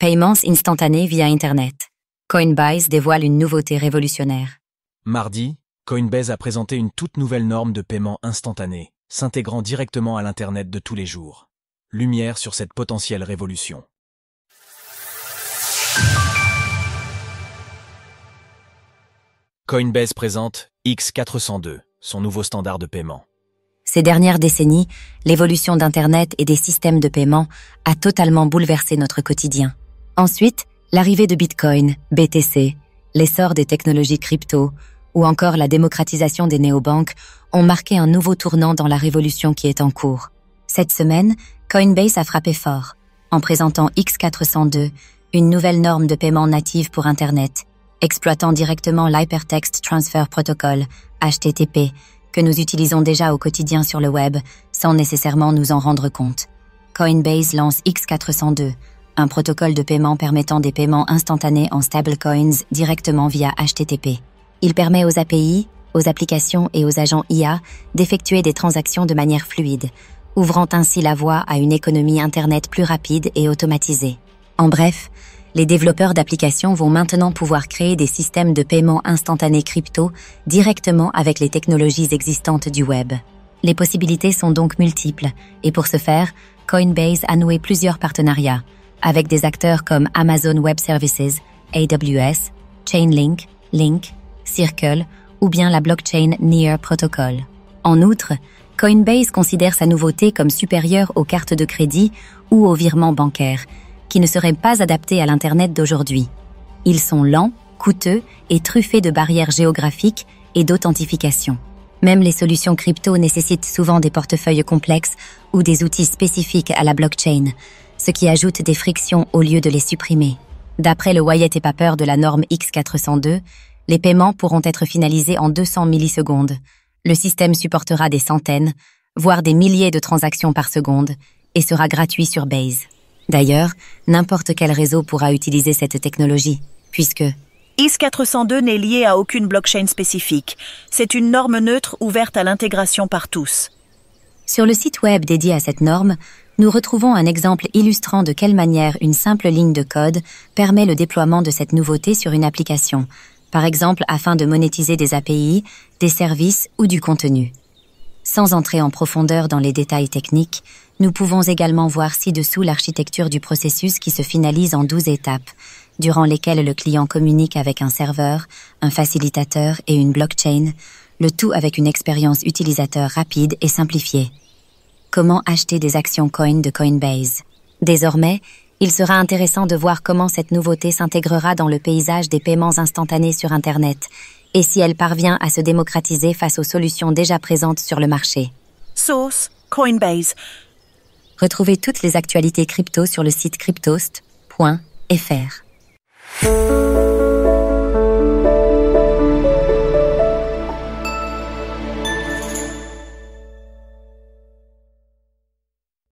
Paiements instantanés via Internet. Coinbase dévoile une nouveauté révolutionnaire. Mardi, Coinbase a présenté une toute nouvelle norme de paiement instantané, s'intégrant directement à l'Internet de tous les jours. Lumière sur cette potentielle révolution. Coinbase présente X402, son nouveau standard de paiement. Ces dernières décennies, l'évolution d'Internet et des systèmes de paiement a totalement bouleversé notre quotidien. Ensuite, l'arrivée de Bitcoin, BTC, l'essor des technologies crypto ou encore la démocratisation des néobanques ont marqué un nouveau tournant dans la révolution qui est en cours. Cette semaine, Coinbase a frappé fort en présentant X402, une nouvelle norme de paiement native pour Internet, exploitant directement l'Hypertext Transfer Protocol, HTTP, que nous utilisons déjà au quotidien sur le web, sans nécessairement nous en rendre compte. Coinbase lance X402, un protocole de paiement permettant des paiements instantanés en stablecoins directement via HTTP. Il permet aux API, aux applications et aux agents IA d'effectuer des transactions de manière fluide, ouvrant ainsi la voie à une économie Internet plus rapide et automatisée. En bref, les développeurs d'applications vont maintenant pouvoir créer des systèmes de paiement instantané crypto directement avec les technologies existantes du web. Les possibilités sont donc multiples et pour ce faire, Coinbase a noué plusieurs partenariats avec des acteurs comme Amazon Web Services, AWS, Chainlink, Link, Circle ou bien la blockchain Near Protocol. En outre, Coinbase considère sa nouveauté comme supérieure aux cartes de crédit ou aux virements bancaires, qui ne seraient pas adaptés à l'Internet d'aujourd'hui. Ils sont lents, coûteux et truffés de barrières géographiques et d'authentification. Même les solutions crypto nécessitent souvent des portefeuilles complexes ou des outils spécifiques à la blockchain, ce qui ajoute des frictions au lieu de les supprimer. D'après le white paper de la norme X402, les paiements pourront être finalisés en 200 millisecondes. Le système supportera des centaines, voire des milliers de transactions par seconde et sera gratuit sur Base. D'ailleurs, n'importe quel réseau pourra utiliser cette technologie, puisque X402 n'est lié à aucune blockchain spécifique. C'est une norme neutre ouverte à l'intégration par tous. Sur le site web dédié à cette norme, nous retrouvons un exemple illustrant de quelle manière une simple ligne de code permet le déploiement de cette nouveauté sur une application, par exemple afin de monétiser des API, des services ou du contenu. Sans entrer en profondeur dans les détails techniques, nous pouvons également voir ci-dessous l'architecture du processus qui se finalise en 12 étapes, durant lesquelles le client communique avec un serveur, un facilitateur et une blockchain, le tout avec une expérience utilisateur rapide et simplifiée. Comment acheter des actions Coin de Coinbase? Désormais, il sera intéressant de voir comment cette nouveauté s'intégrera dans le paysage des paiements instantanés sur Internet et si elle parvient à se démocratiser face aux solutions déjà présentes sur le marché. Source, Coinbase. Retrouvez toutes les actualités crypto sur le site cryptost.fr.